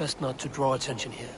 Best not to draw attention here.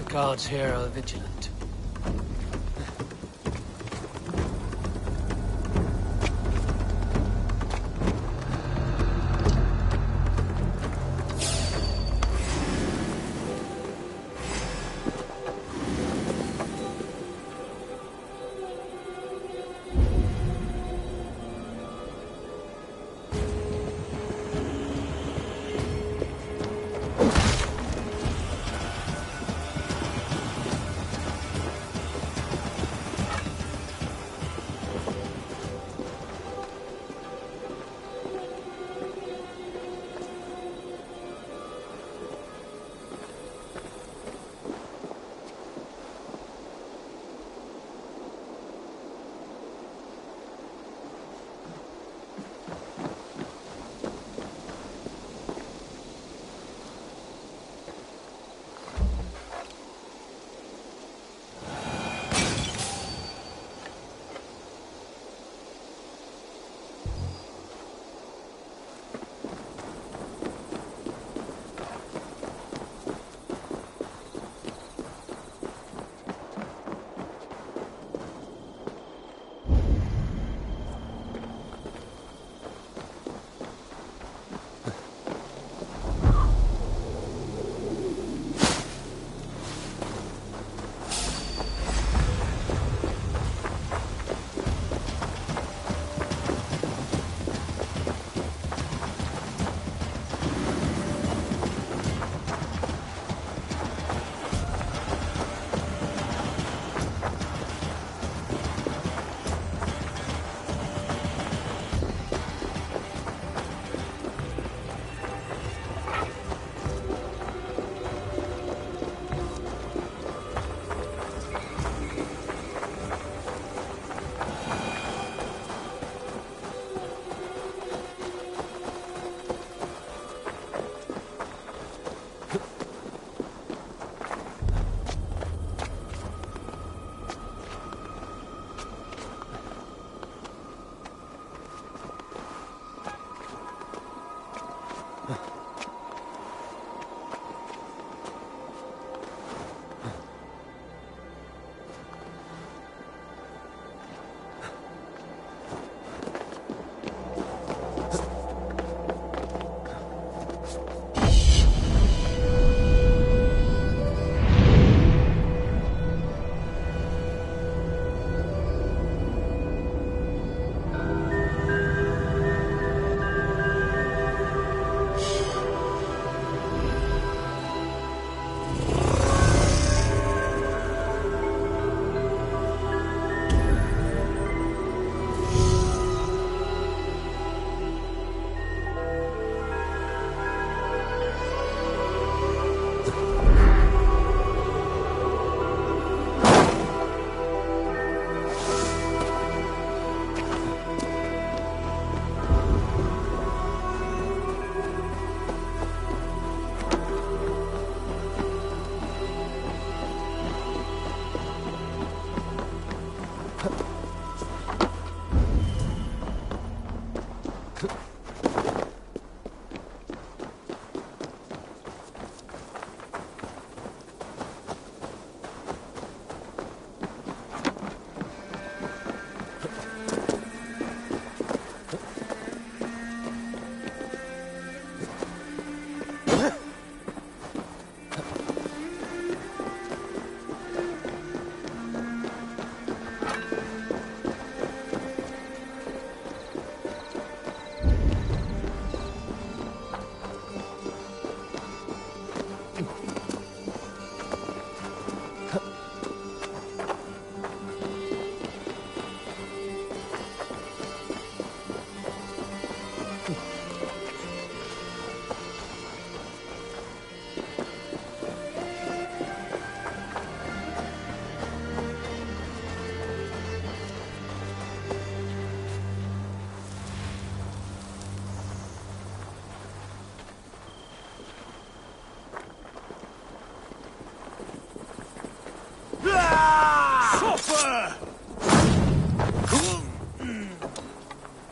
Guards here are vigilant.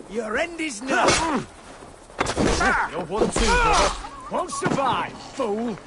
Your end is now. You're 1-2, brother. Won't survive, fool.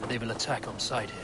They will attack on sight here.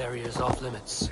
area's off limits.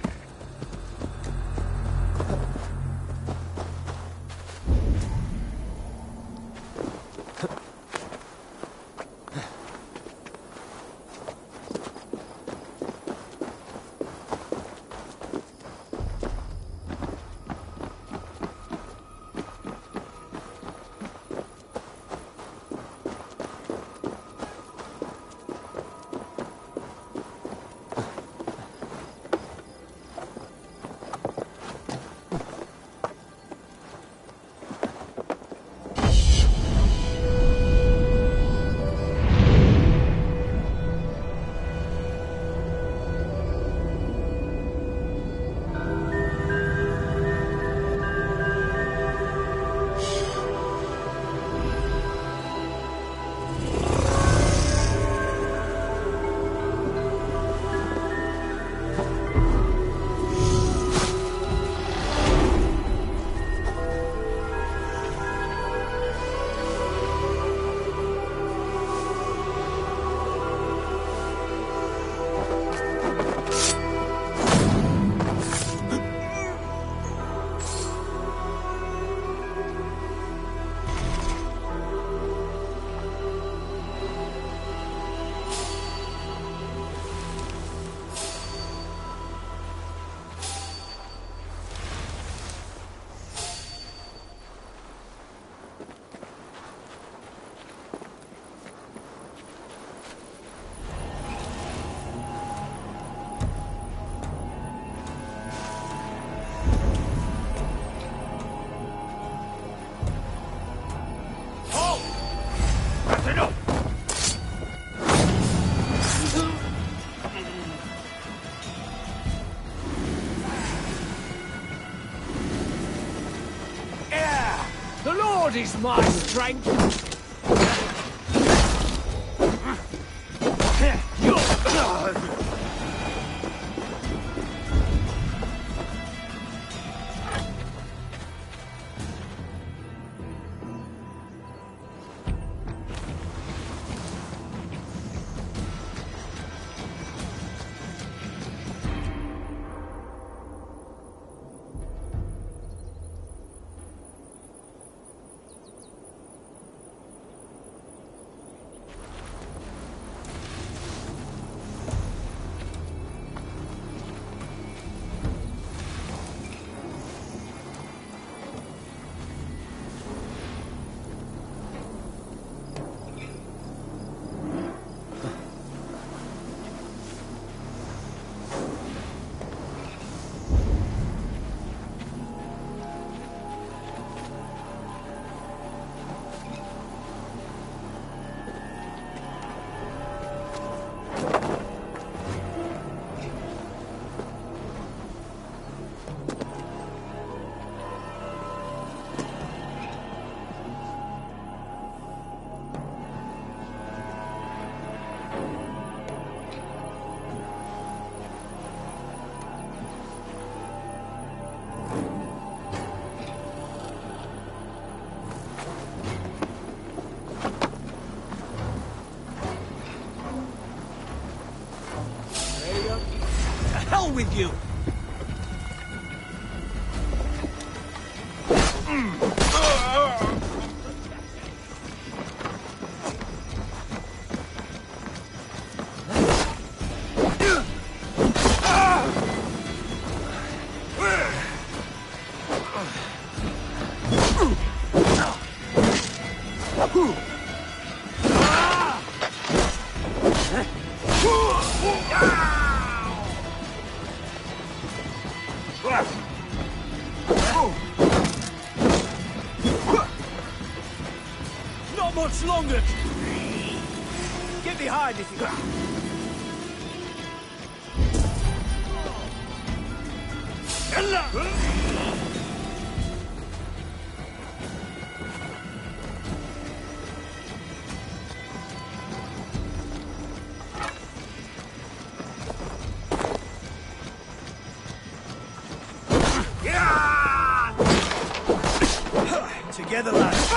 The Lord is my strength. Hell with you! Not much longer. Get behind if you got. Together, lads.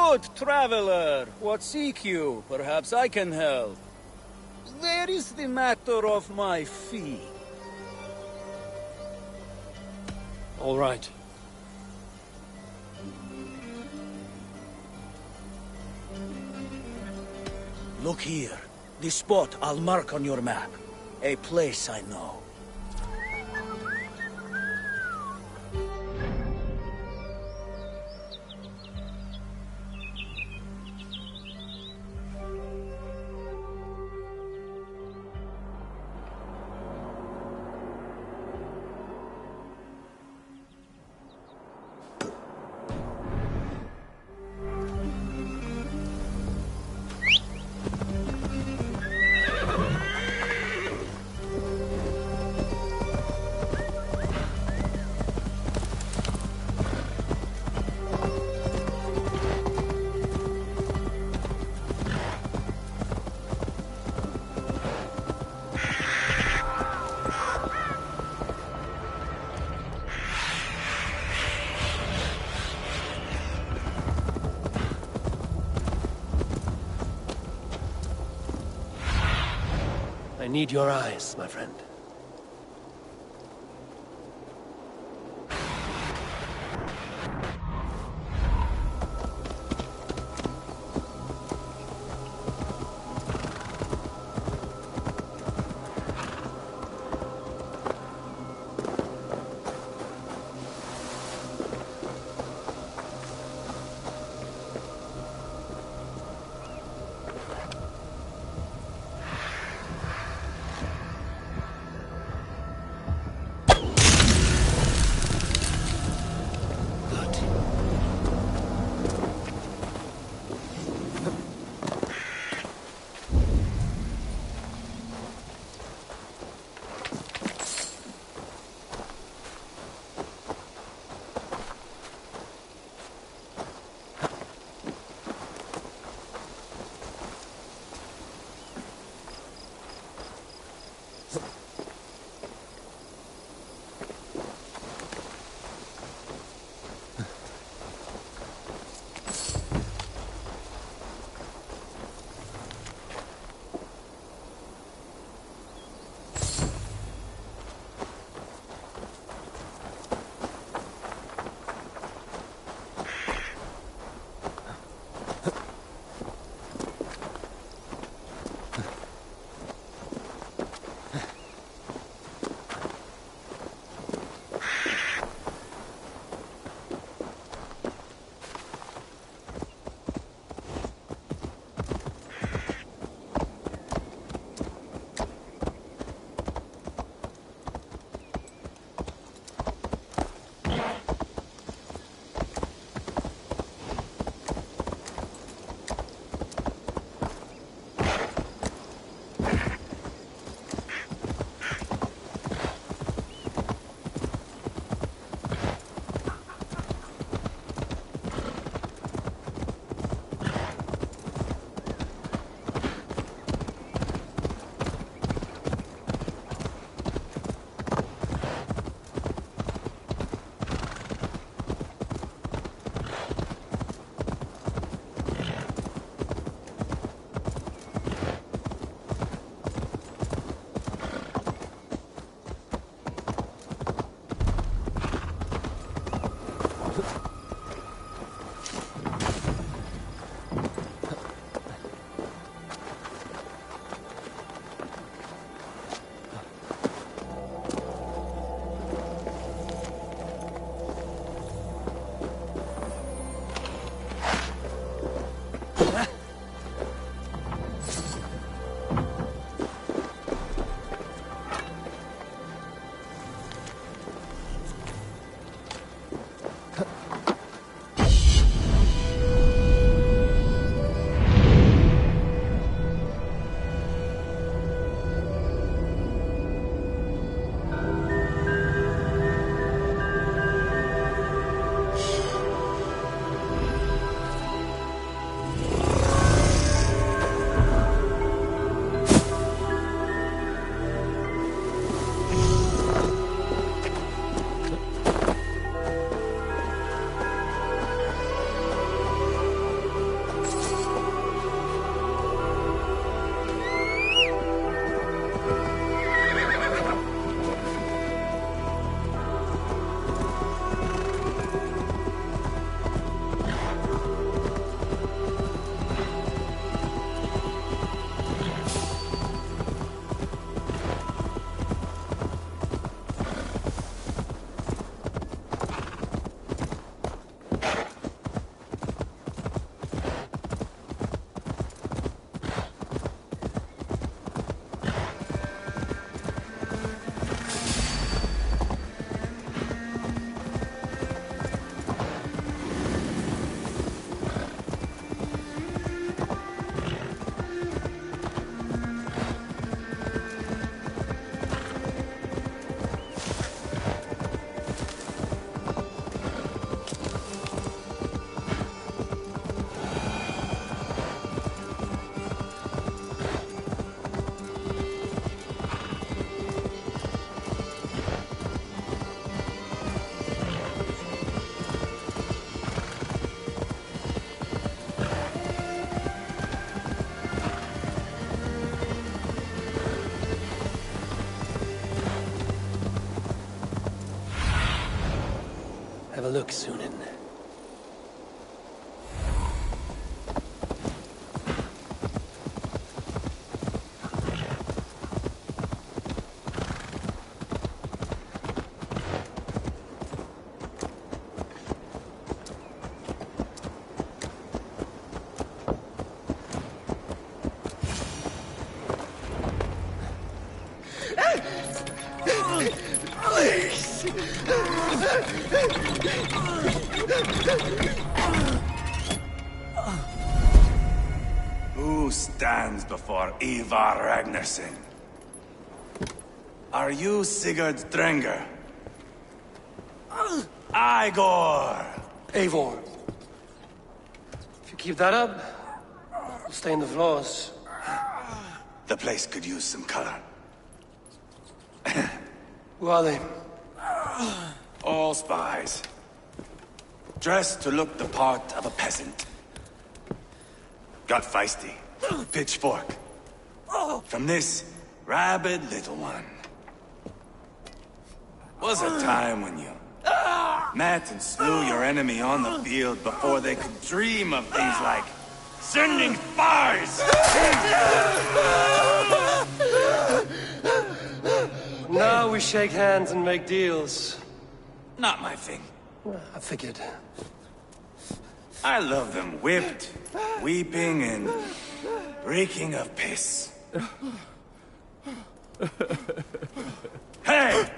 Good traveler, what seek you? Perhaps I can help. There is the matter of my fee. All right. Look here. The spot I'll mark on your map. A place I know. I need your eyes, my friend. Have a look, Sunan. Who stands before Ivar Ragnarsson? Are you Sigurd Drenger? Igor! Eivor. If you keep that up, you'll stay in the floors. The place could use some color. Who are they? All spies. Dressed to look the part of a peasant. Got feisty. Pitchfork. From this rabid little one. Was a time when you met and slew your enemy on the field before they could dream of things like sending spies! Now we shake hands and make deals. Not my thing. I figured. I love them whipped, weeping, and reeking of piss. Hey!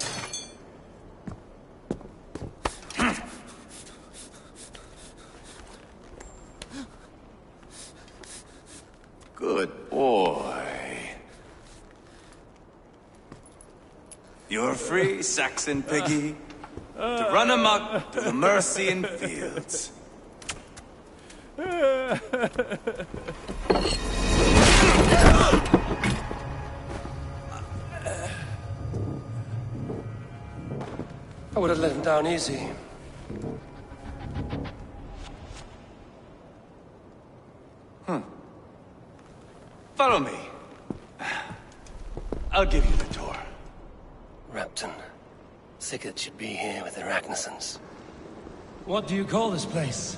Good boy. You're free, Saxon piggy, to run amok through the Mercian fields. I would have let him down easy. Follow me. I'll give you the tour. Repton. Sigurd should be here with the Ragnarssons. What do you call this place?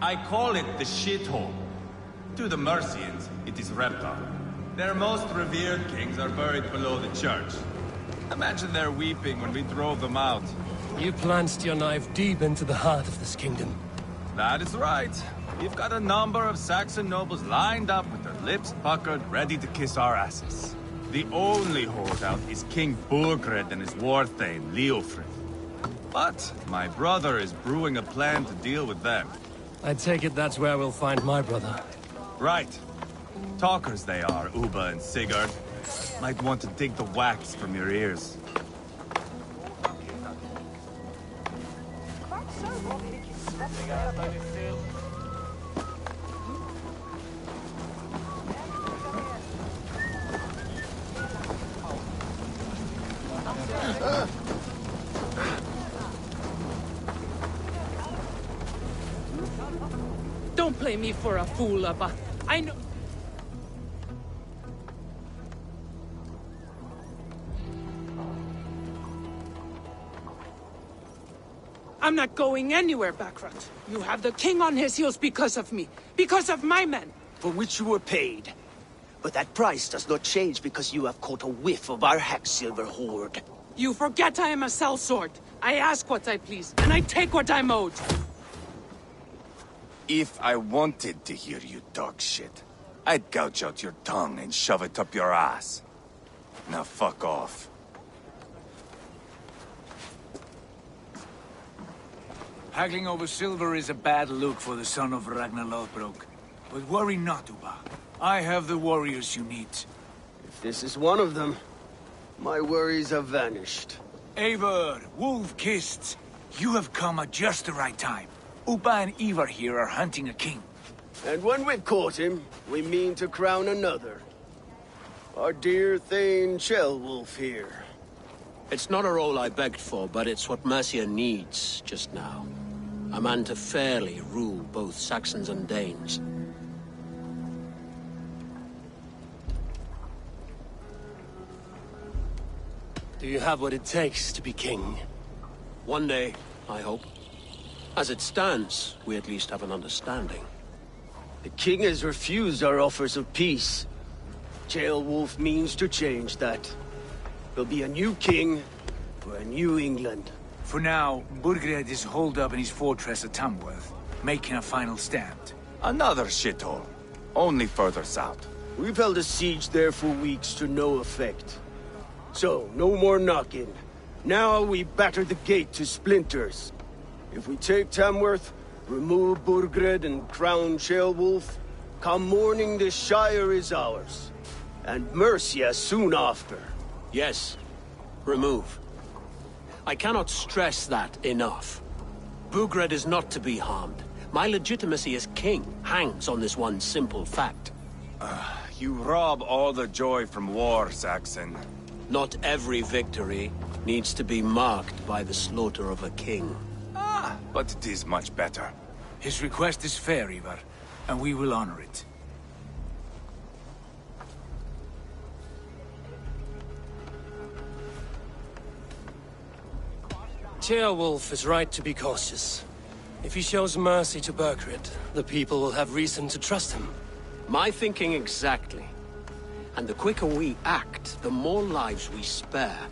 I call it the shithole. To the Mercians, it is Repton. Their most revered kings are buried below the church. Imagine their weeping when we drove them out. You plunged your knife deep into the heart of this kingdom. That is right. We've got a number of Saxon nobles lined up with their lips puckered, ready to kiss our asses. The only holdout is King Burgred and his war thane, Leofrid. But my brother is brewing a plan to deal with them. I take it that's where we'll find my brother. Right. Talkers they are, Uba and Sigurd. Might want to dig the wax from your ears. Don't play me for a fool, Abba. I know... I'm not going anywhere, Backrot. You have the king on his heels because of me. Because of my men. For which you were paid. But that price does not change because you have caught a whiff of our Hacksilver hoard. You forget I am a sellsword. I ask what I please, and I take what I'm owed. If I wanted to hear you talk shit, I'd gouge out your tongue and shove it up your ass. Now fuck off. Haggling over silver is a bad look for the son of Ragnar Lothbrok. But worry not, Uba. I have the warriors you need. If this is one of them, my worries have vanished. Eivor, Wolf-Kissed, you have come at just the right time. Uba and Ivar here are hunting a king. And when we've caught him, we mean to crown another. Our dear Thane Chelwolf here. It's not a role I begged for, but it's what Mercia needs just now. A man to fairly rule both Saxons and Danes. Do you have what it takes to be king? One day, I hope. As it stands, we at least have an understanding. The king has refused our offers of peace. Ceolwulf means to change that. There'll be a new king for a new England. For now, Burgred is holed up in his fortress at Tamworth, making a final stand. Another shithole. Only further south. We've held a siege there for weeks to no effect. So, no more knocking. Now we batter the gate to splinters. If we take Tamworth, remove Burgred and crown Ceolwulf, come morning the Shire is ours. And Mercia soon after. Yes, remove. I cannot stress that enough. Burgred is not to be harmed. My legitimacy as king hangs on this one simple fact. You rob all the joy from war, Saxon. Not every victory needs to be marked by the slaughter of a king. But it is much better. His request is fair, Ivar, and we will honor it. Ceolwulf is right to be cautious. If he shows mercy to Burgred, the people will have reason to trust him. My thinking exactly. And the quicker we act, the more lives we spare.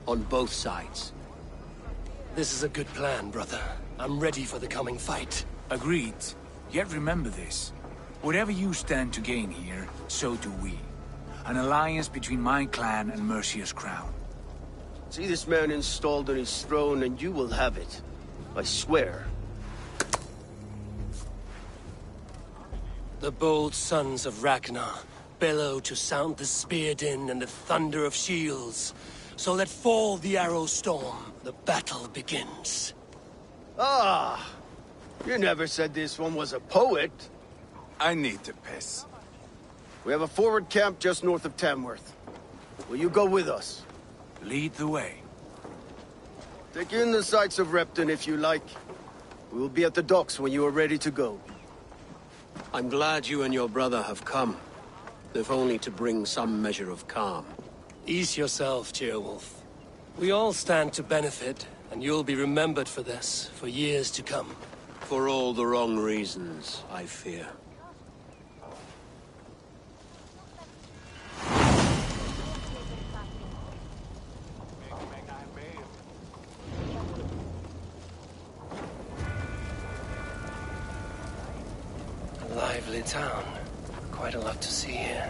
On both sides. This is a good plan, brother. I'm ready for the coming fight. Agreed. Yet remember this. Whatever you stand to gain here, so do we. An alliance between my clan and Mercia's crown. See this man installed on his throne and you will have it. I swear. The bold sons of Ragnar bellow to sound the spear din and the thunder of shields. So let fall the arrow storm. The battle begins. Ah! You never said this one was a poet. I need to piss. We have a forward camp just north of Tamworth. Will you go with us? Lead the way. Take in the sights of Repton if you like. We will be at the docks when you are ready to go. I'm glad you and your brother have come. If only to bring some measure of calm. Ease yourself, Ceolwulf. We all stand to benefit, and you'll be remembered for this, for years to come. For all the wrong reasons, I fear. A lively town. Quite a lot to see here.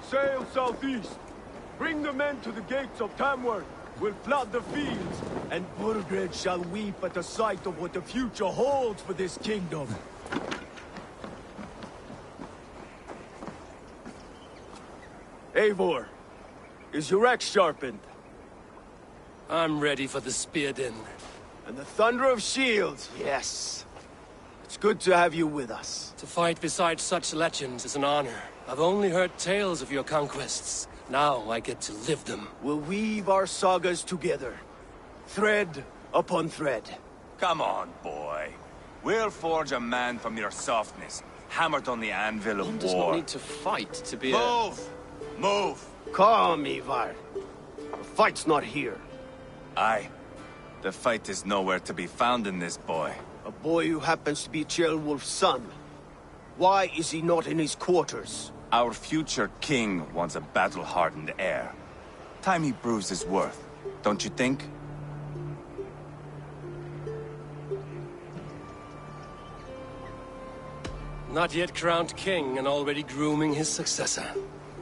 Sail southeast. Bring the men to the gates of Tamworth. We'll flood the fields, and Burgred shall weep at the sight of what the future holds for this kingdom. Eivor, is your axe sharpened? I'm ready for the spear din. And the thunder of shields, yes. It's good to have you with us. To fight beside such legends is an honor. I've only heard tales of your conquests. Now I get to live them. We'll weave our sagas together, thread upon thread. Come on, boy. We'll forge a man from your softness, hammered on the anvil of One does war. not need to fight to be Move! Move! Calm, Ivar. The fight's not here. Aye. The fight is nowhere to be found in this boy. A boy who happens to be Ceolwulf's son. Why is he not in his quarters? Our future king wants a battle-hardened heir. Time he proves his worth, don't you think? Not yet crowned king and already grooming his successor.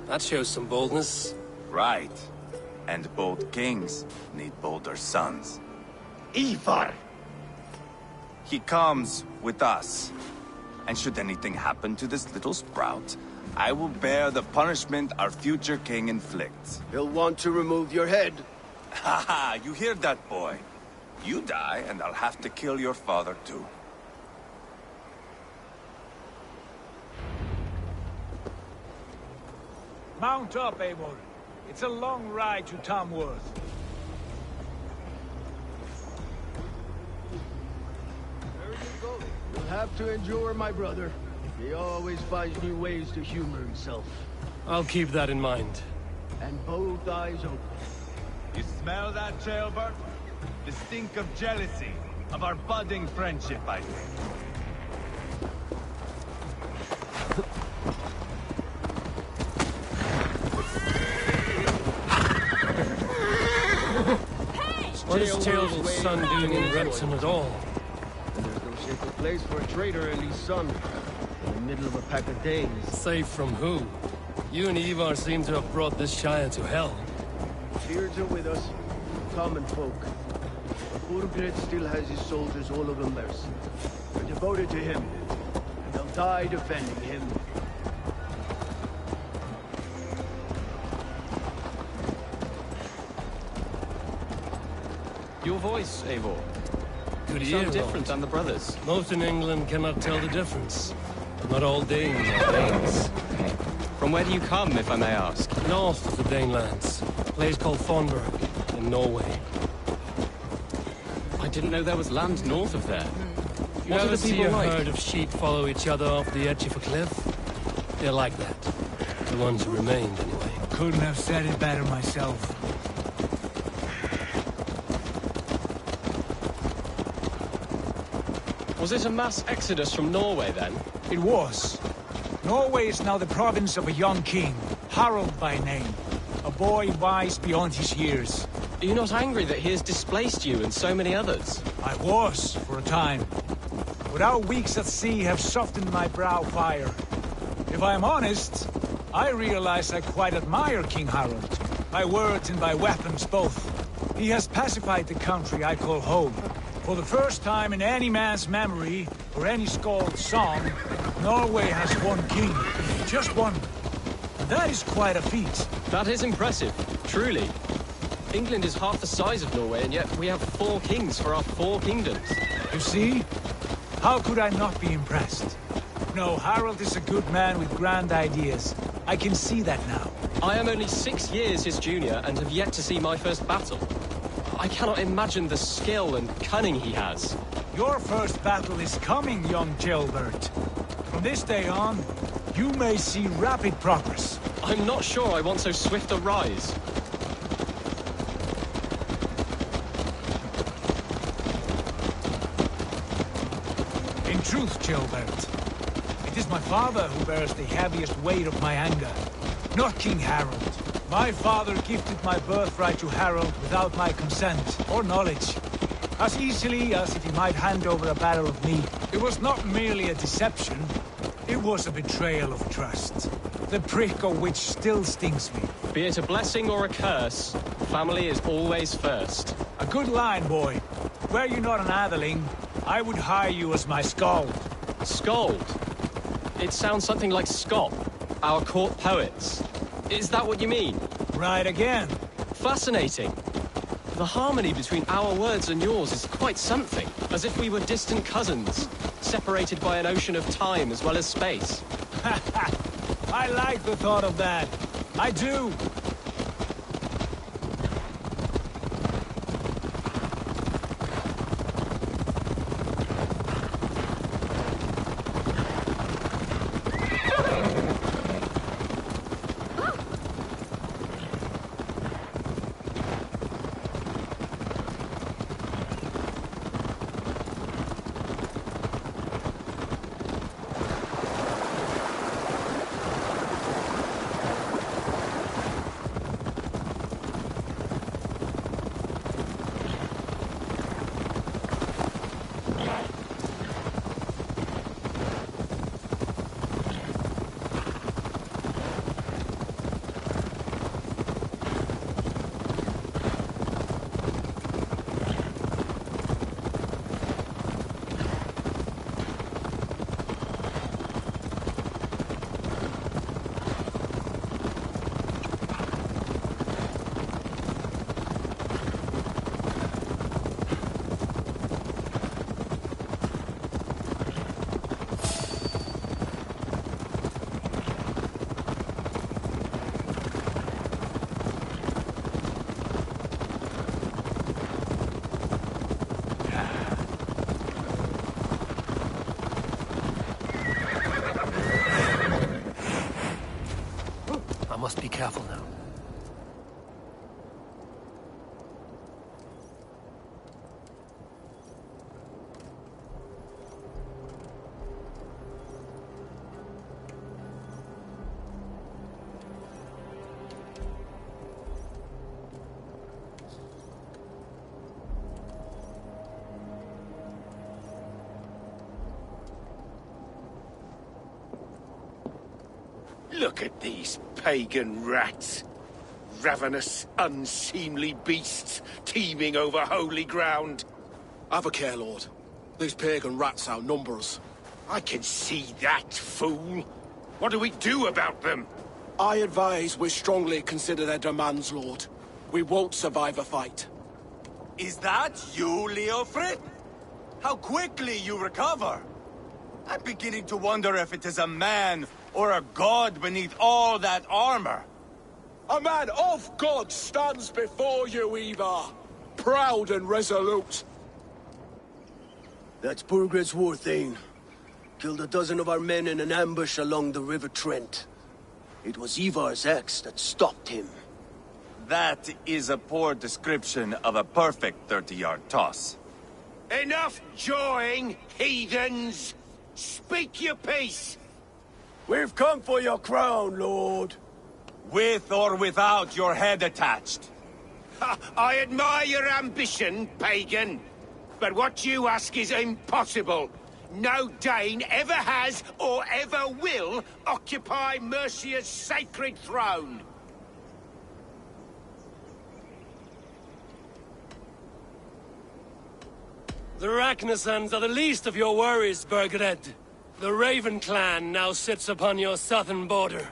That shows some boldness. Right. And bold kings need bolder sons. Ivar! He comes with us. And should anything happen to this little sprout, I will bear the punishment our future king inflicts. He'll want to remove your head. Haha, you hear that, boy? You die, and I'll have to kill your father, too. Mount up, Eivor. It's a long ride to Tamworth. Where are you going? You'll have to endure, my brother. He always finds new ways to humor himself. I'll keep that in mind. And both eyes open. You smell that, Ceolbert? The stink of jealousy, of our budding friendship, I think. What is Ceolwulf's son doing in Repton at all? And there's no safer place for a traitor and his son. In the middle of a pack of Danes. Safe from who? You and Ivar seem to have brought this Shire to hell. Beards are with us, common folk. But Burgred still has his soldiers all over Mercy. They're devoted to him, and they'll die defending him. Your voice, Eivor. Good You ear, sound different Lord. than the brothers. Most in England cannot tell the difference. Not all Danes are Danes. From where do you come, if I may ask? North of the Danelands. A place called Thornburg, in Norway. I didn't know there was land north of there. You What are ever the see people a like? herd of sheep follow each other off the edge of a cliff? They're like that. The ones who remained, anyway. Couldn't have said it better myself. Was it a mass exodus from Norway, then? It was. Norway is now the province of a young king, Harald by name. A boy wise beyond his years. Are you not angry that he has displaced you and so many others? I was, for a time. But our weeks at sea have softened my brow fire. If I am honest, I realize I quite admire King Harald. By words and by weapons both. He has pacified the country I call home. For the first time in any man's memory, or any skald's song, Norway has one king. Just one. And that is quite a feat. That is impressive, truly. England is half the size of Norway, and yet we have 4 kings for our 4 kingdoms. You see? How could I not be impressed? No, Harald is a good man with grand ideas. I can see that now. I am only 6 years his junior and have yet to see my first battle. I cannot imagine the skill and cunning he has. Your first battle is coming, young Ceolbert. From this day on, you may see rapid progress. I'm not sure I want so swift a rise. In truth, Ceolbert, it is my father who bears the heaviest weight of my anger, not King Harald. My father gifted my birthright to Harald without my consent or knowledge, as easily as if he might hand over a barrel of meat. It was not merely a deception, it was a betrayal of trust, the prick of which still stings me. Be it a blessing or a curse, family is always first. A good line, boy. Were you not an atheling, I would hire you as my skald. Skald? It sounds something like Scott, our court poets. Is that what you mean? Right again. Fascinating. The harmony between our words and yours is quite something. As if we were distant cousins, separated by an ocean of time as well as space. I like the thought of that. I do. I must be careful now. Look at these pagan rats. Ravenous, unseemly beasts teeming over holy ground. Have a care, Lord. These pagan rats outnumber us. I can see that, fool. What do we do about them? I advise we strongly consider their demands, Lord. We won't survive a fight. Is that you, Leofrid? How quickly you recover! I'm beginning to wonder if it is a man or a god beneath all that armor. A man of God stands before you, Eva. Proud and resolute. That's Burgred's war thane. Killed a dozen of our men in an ambush along the River Trent. It was Ivar's axe that stopped him. That is a poor description of a perfect 30-yard toss. Enough jawing, heathens! Speak your piece! We've come for your crown, Lord. With or without your head attached. I admire your ambition, pagan. But what you ask is impossible. No Dane ever has or ever will occupy Mercia's sacred throne. The Ragnarsons are the least of your worries, Burgred. The Raven clan now sits upon your southern border.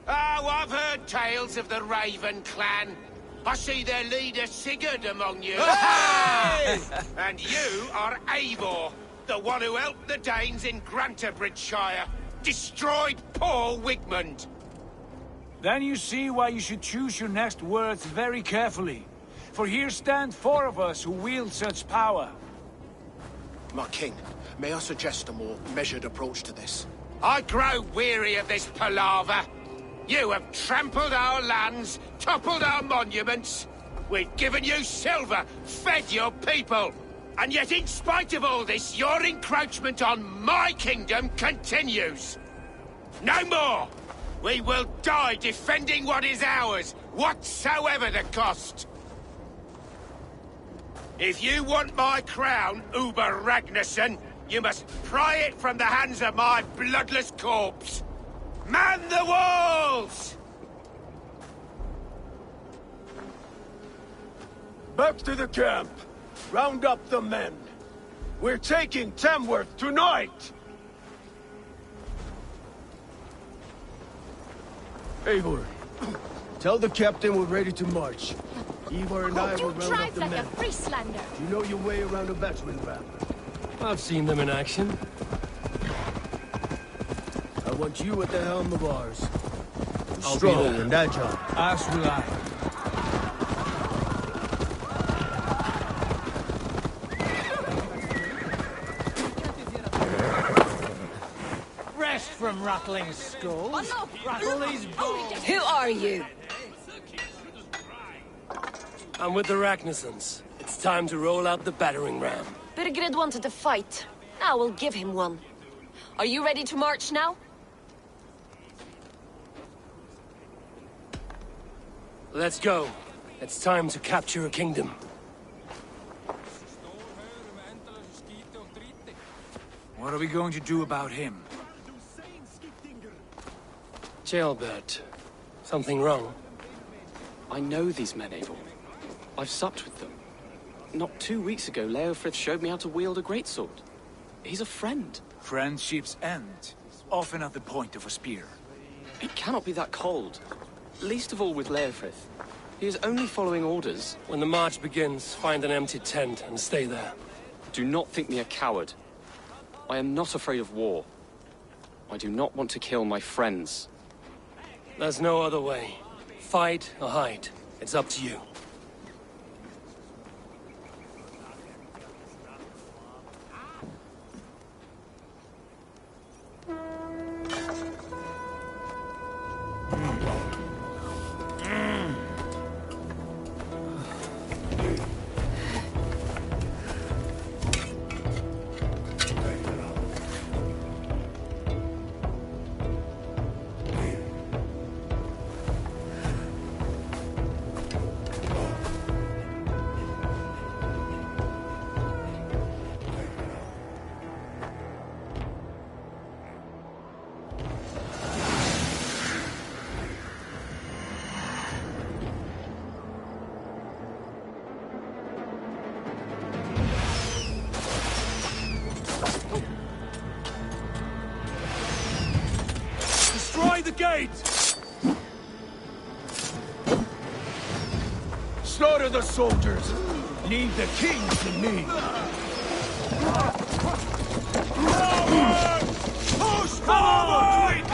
Oh, I've heard tales of the Raven clan. I see their leader Sigurd among you. Hey! And you are Eivor, the one who helped the Danes in Grantabridgeshire, destroyed poor Wigmund. Then you see why you should choose your next words very carefully. For here stand 4 of us who wield such power. My king, may I suggest a more measured approach to this? I grow weary of this palaver. You have trampled our lands, toppled our monuments. We've given you silver, fed your people. And yet in spite of all this, your encroachment on my kingdom continues. No more! We will die defending what is ours, whatsoever the cost. If you want my crown, Uber Ragnarsson, you must pry it from the hands of my bloodless corpse. Man the walls! Back to the camp. Round up the men. We're taking Tamworth tonight! Eivor, tell the captain we're ready to march. Ivar and I will You round up drive the like a men. Frieslander. You know your way around a battering ram. I've seen them in action. I want you at the helm of ours. I'll be Strong there. and agile. As will I. Rest from rattling skulls. Rattle these bones. Who are you? I'm with the Ragnarsons. It's time to roll out the battering ram. Birgrid wanted to fight. Now we'll give him one. Are you ready to march now? Let's go. It's time to capture a kingdom. What are we going to do about him? Jailbird. Something wrong? I know these men, Abel. I've supped with them. Not 2 weeks ago, Leofrith showed me how to wield a greatsword. He's a friend. Friendships end, often at the point of a spear. It cannot be that cold. Least of all with Leofrith. He is only following orders. When the march begins, find an empty tent and stay there. Do not think me a coward. I am not afraid of war. I do not want to kill my friends. There's no other way. Fight or hide. It's up to you. Destroy the gate! Slaughter the soldiers! Leave the king to me! Push forward!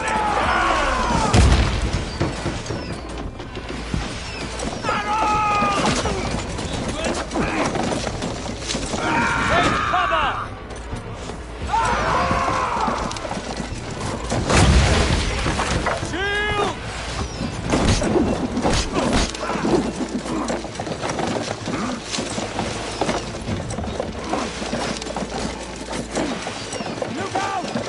Look out!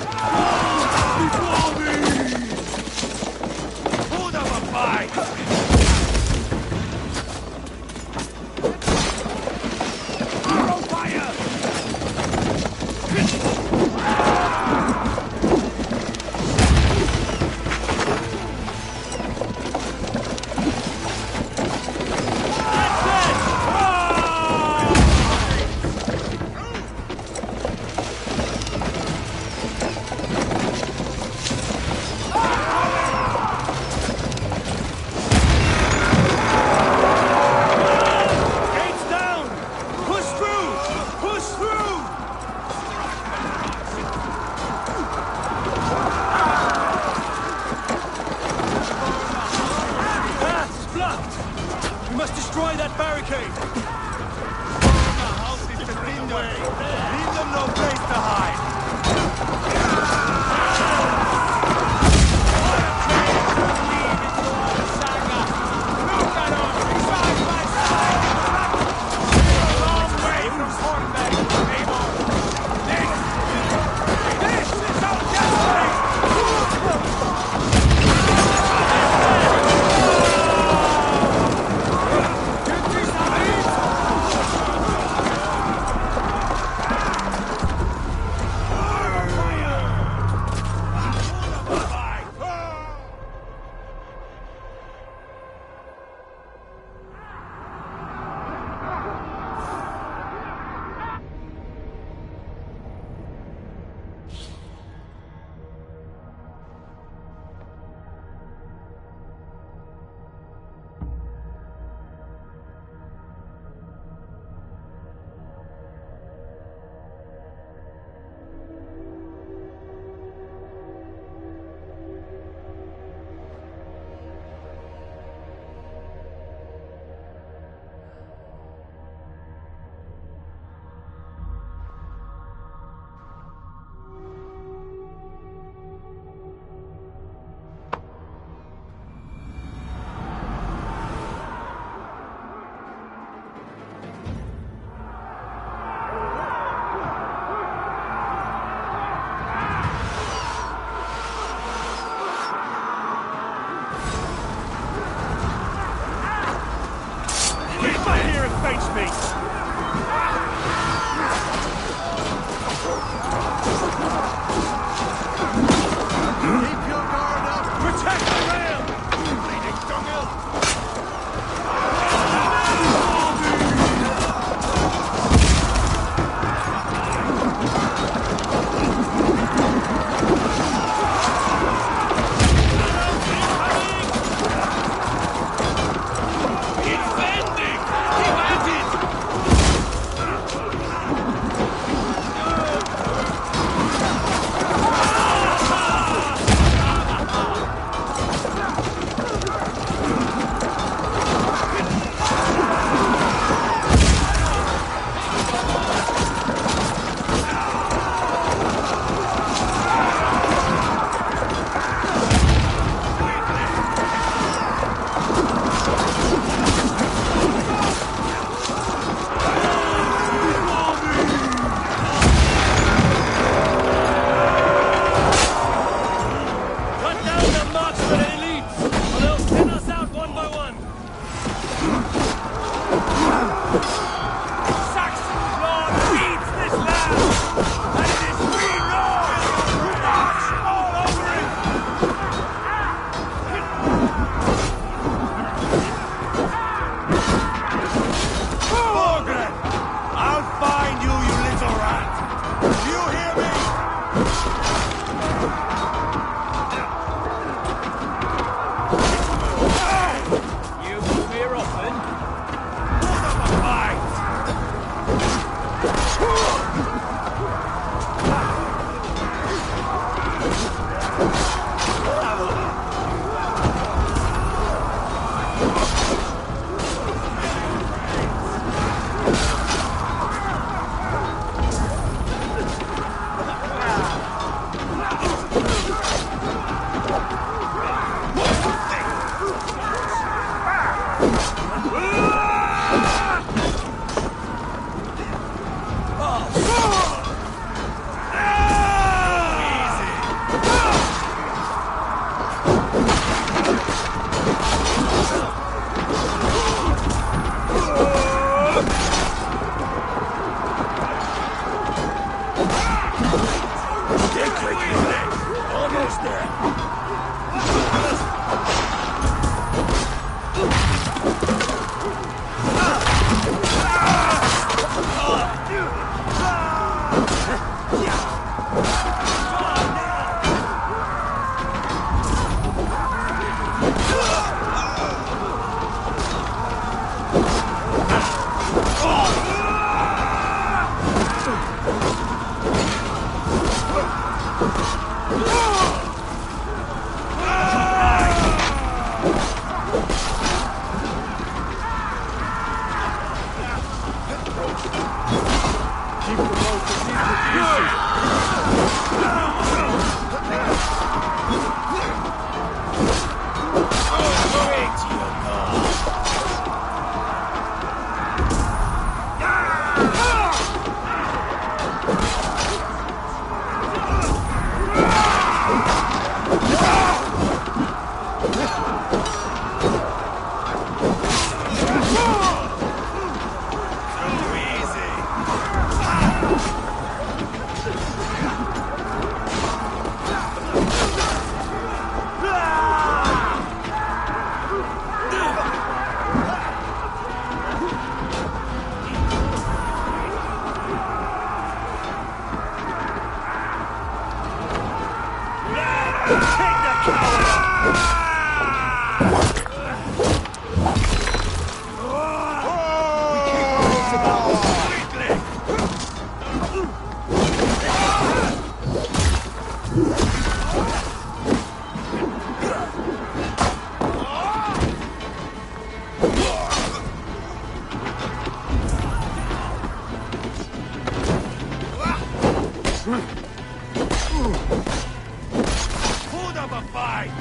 Hold up a fight!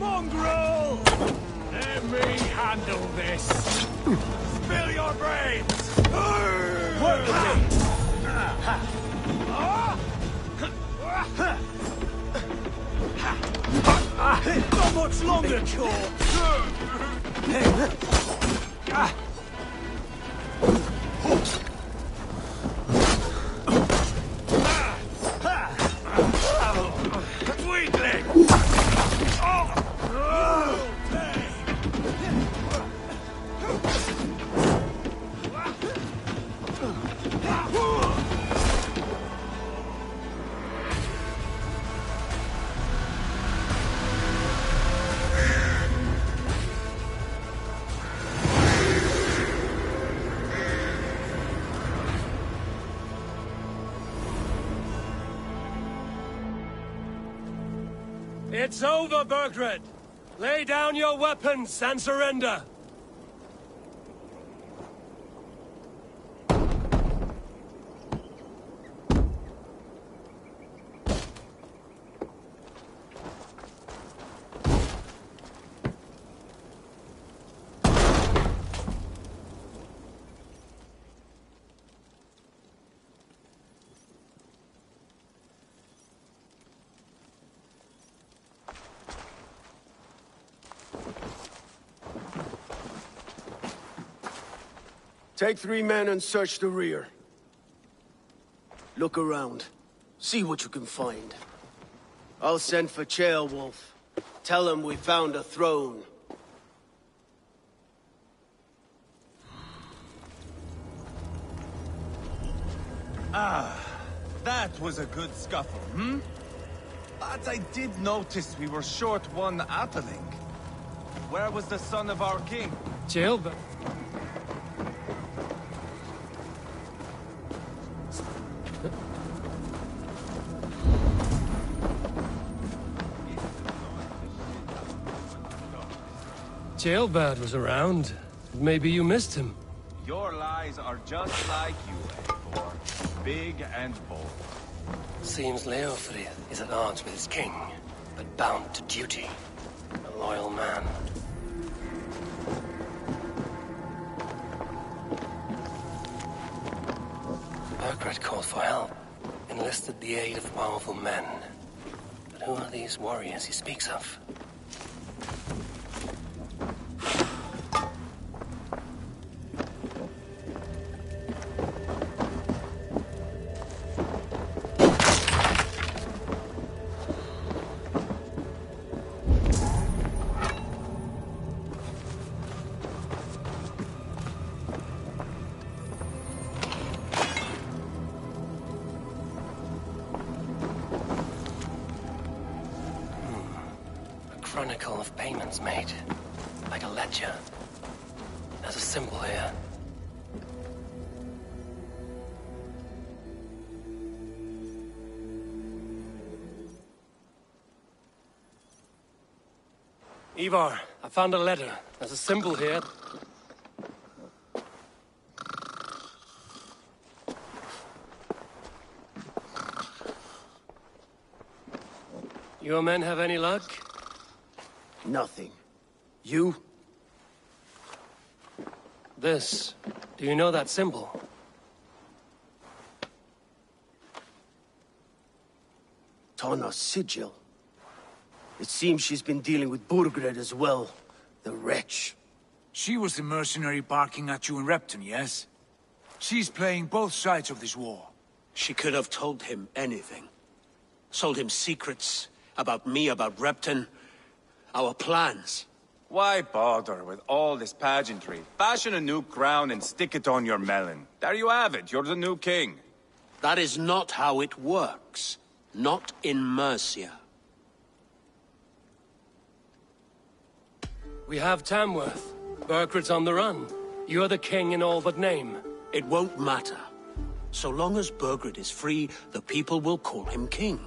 Mongrel! Let me handle this. Spill your brains! Work me! How much longer, Court? Weakling! It's over, Burgred! Lay down your weapons and surrender! Take 3 men and search the rear. Look around. See what you can find. I'll send for Ceolwulf. Tell him we found a throne. That was a good scuffle, hmm? But I did notice we were short one Atheling. Where was the son of our king? Ceolwulf. Ceolbad was around. Maybe you missed him. Your lies are just like you, Eivor. Big and bold. Seems Leofrid is at odds with his king, but bound to duty. A loyal man. Burgred called for help, enlisted the aid of powerful men. But who are these warriors he speaks of? Chronicle of payments made, like a ledger. There's a symbol here. Ivar, I found a letter. There's a symbol here. Your men have any luck? Nothing. You? This. Do you know that symbol? Tana's sigil. It seems she's been dealing with Burgred as well. The wretch. She was the mercenary barking at you in Repton, yes? She's playing both sides of this war. She could have told him anything. Sold him secrets about me, about Repton, our plans. Why bother with all this pageantry? Fashion a new crown and stick it on your melon. There you have it, you're the new king. That is not how it works. Not in Mercia. We have Tamworth. Burgred's on the run. You're the king in all but name. It won't matter. So long as Burgred is free, the people will call him king.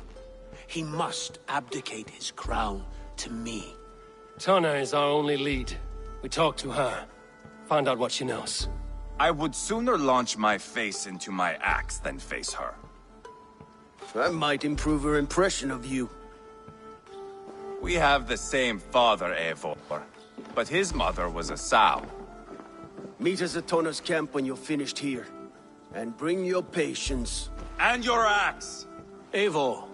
He must abdicate his crown to me. Tana is our only lead. We talk to her. Find out what she knows. I would sooner launch my face into my axe than face her. That might improve her impression of you. We have the same father, Eivor, but his mother was a sow. Meet us at Tana's camp when you're finished here. And bring your patience. And your axe! Eivor,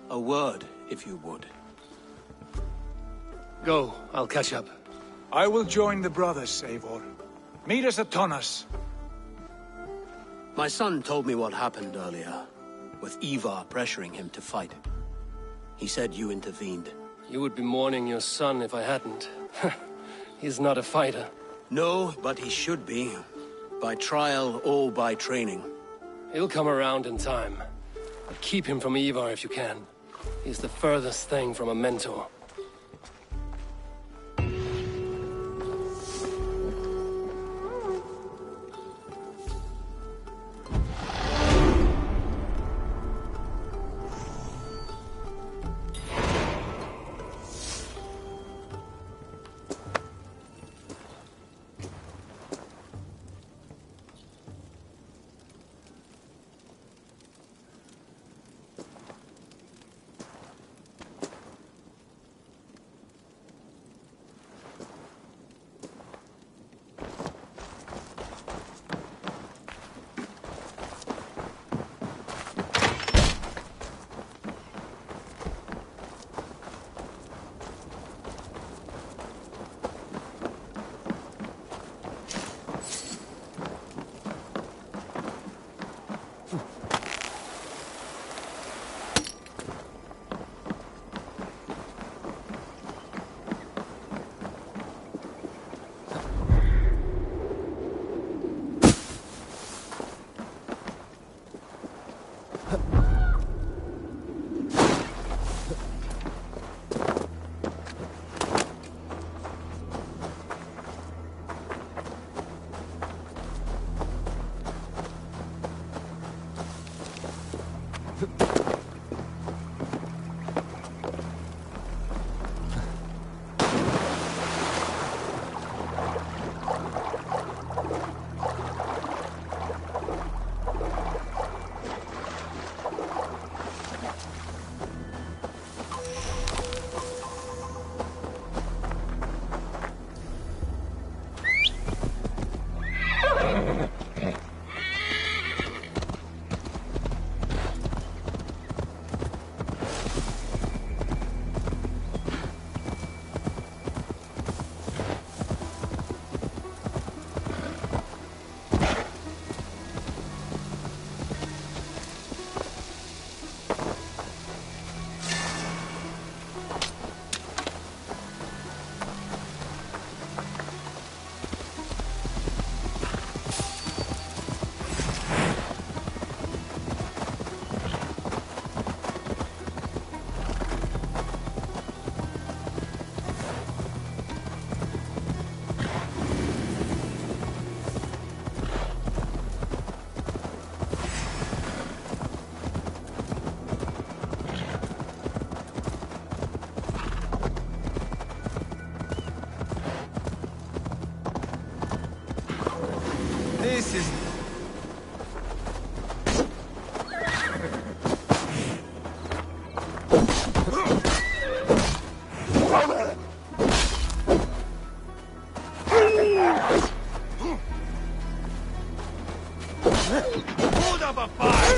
a word, if you would. Go, I'll catch up. I will join the brothers, Eivor. Meet us at Tonna's. My son told me what happened earlier, with Ivar pressuring him to fight. He said you intervened. You would be mourning your son if I hadn't. He's not a fighter. No, but he should be. By trial or by training. He'll come around in time. But keep him from Ivar if you can. He's the furthest thing from a mentor. This is... Hold up a fight!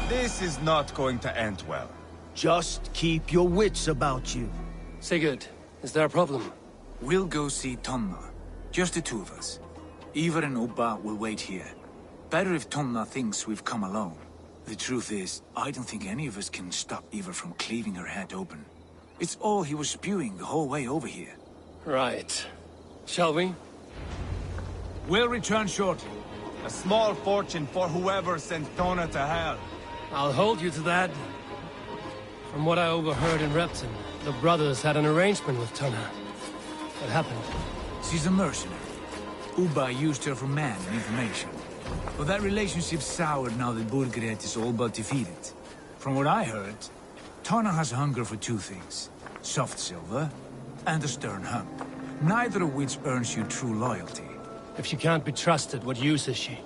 This is not going to end well. Just keep your wits about you. Sigurd, is there a problem? We'll go see Tonna. Just the two of us. Ivar and Ubba will wait here. Better if Tonna thinks we've come alone. The truth is, I don't think any of us can stop Ivar from cleaving her head open. It's all he was spewing the whole way over here. Right. Shall we? We'll return shortly. A small fortune for whoever sent Tona to hell. I'll hold you to that. From what I overheard in Repton, the brothers had an arrangement with Tonna. What happened? She's a mercenary. Ubba used her for man and information. But that relationship soured now that Burgred is all but defeated. From what I heard, Tonna has hunger for two things. Soft silver and a stern hump. Neither of which earns you true loyalty. If she can't be trusted, what use is she?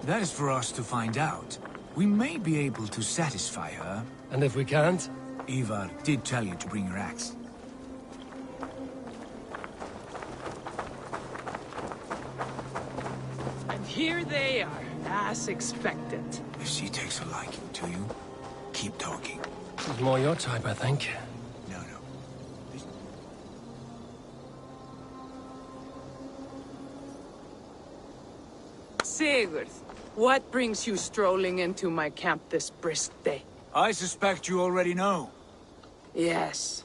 That is for us to find out. We may be able to satisfy her. And if we can't? Ivar did tell you to bring your axe. And here they are, as expected. If she takes a liking to you, keep talking. This is more your type, I think. No. Sigurd, what brings you strolling into my camp this brisk day? I suspect you already know. Yes.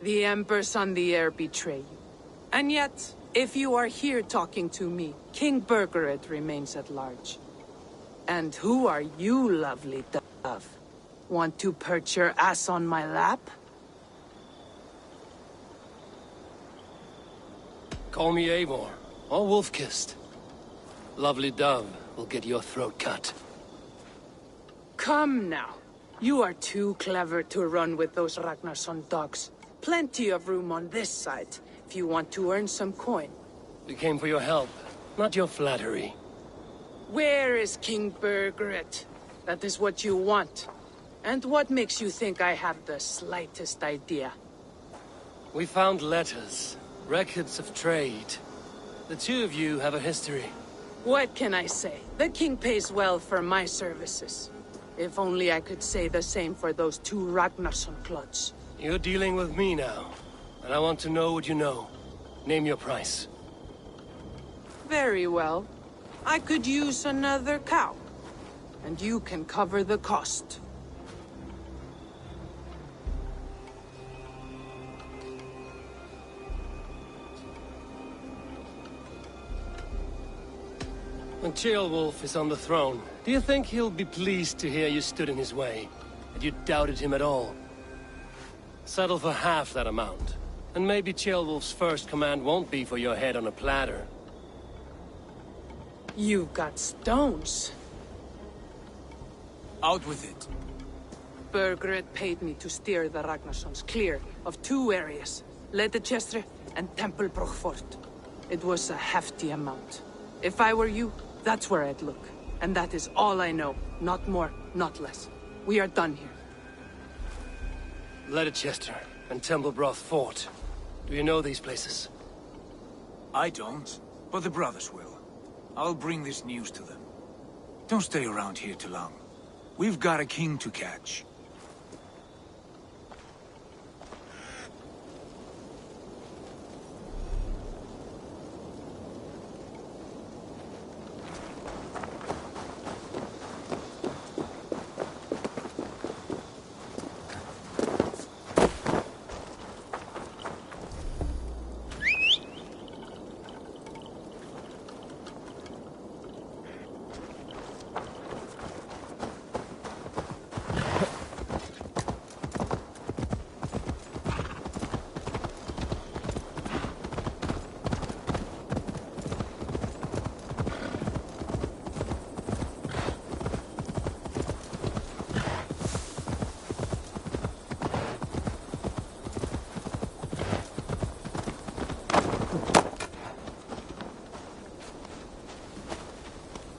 The Embers on the air betray you. And yet, if you are here talking to me, King Burgered remains at large. And who are you, lovely dove? Want to perch your ass on my lap? Call me Eivor, or Wolf-Kissed. Lovely dove will get your throat cut. Come now. You are too clever to run with those Ragnarsson dogs. Plenty of room on this side, if you want to earn some coin. We came for your help, not your flattery. Where is King Burgret? That is what you want. And what makes you think I have the slightest idea? We found letters, records of trade. The two of you have a history. What can I say? The king pays well for my services. If only I could say the same for those two Ragnarsson clods. You're dealing with me now, and I want to know what you know. Name your price. Very well. I could use another cow. And you can cover the cost. When Ceolwulf is on the throne, do you think he'll be pleased to hear you stood in his way? That you doubted him at all? Settle for half that amount. And maybe Ceolwulf's first command won't be for your head on a platter. You've got stones. Out with it. Burgred paid me to steer the Ragnarssons clear of two areas, Ledechestre and Tempelbroch Fort. It was a hefty amount. If I were you, that's where I'd look. And that is all I know. Not more, not less. We are done here. Ledechestre and Tempelbroch Fort. Do you know these places? I don't, but the brothers will. I'll bring this news to them. Don't stay around here too long. We've got a king to catch.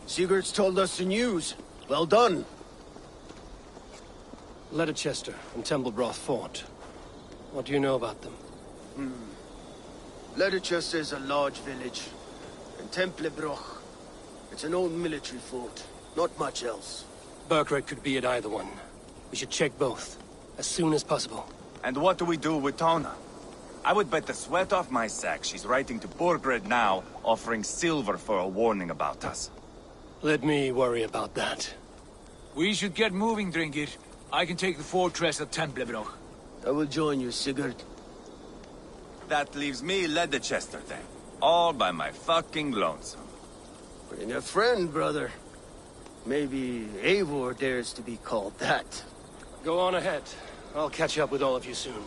Sigurd's told us the news. Well done. Ledechestre and Tempelbroch Fort. What do you know about them? Ledechestre is a large village. And Tempelbroch, it's an old military fort. Not much else. Burgred could be at either one. We should check both, as soon as possible. And what do we do with Tona? I would bet the sweat off my sack she's writing to Burgred now, offering silver for a warning about us. Let me worry about that. We should get moving, Dringir. I can take the fortress at Tempelbroch. I will join you, Sigurd. That leaves me Ledechestre then. All by my fucking lonesome. Bring a friend, brother. Maybe Eivor dares to be called that. Go on ahead. I'll catch up with all of you soon.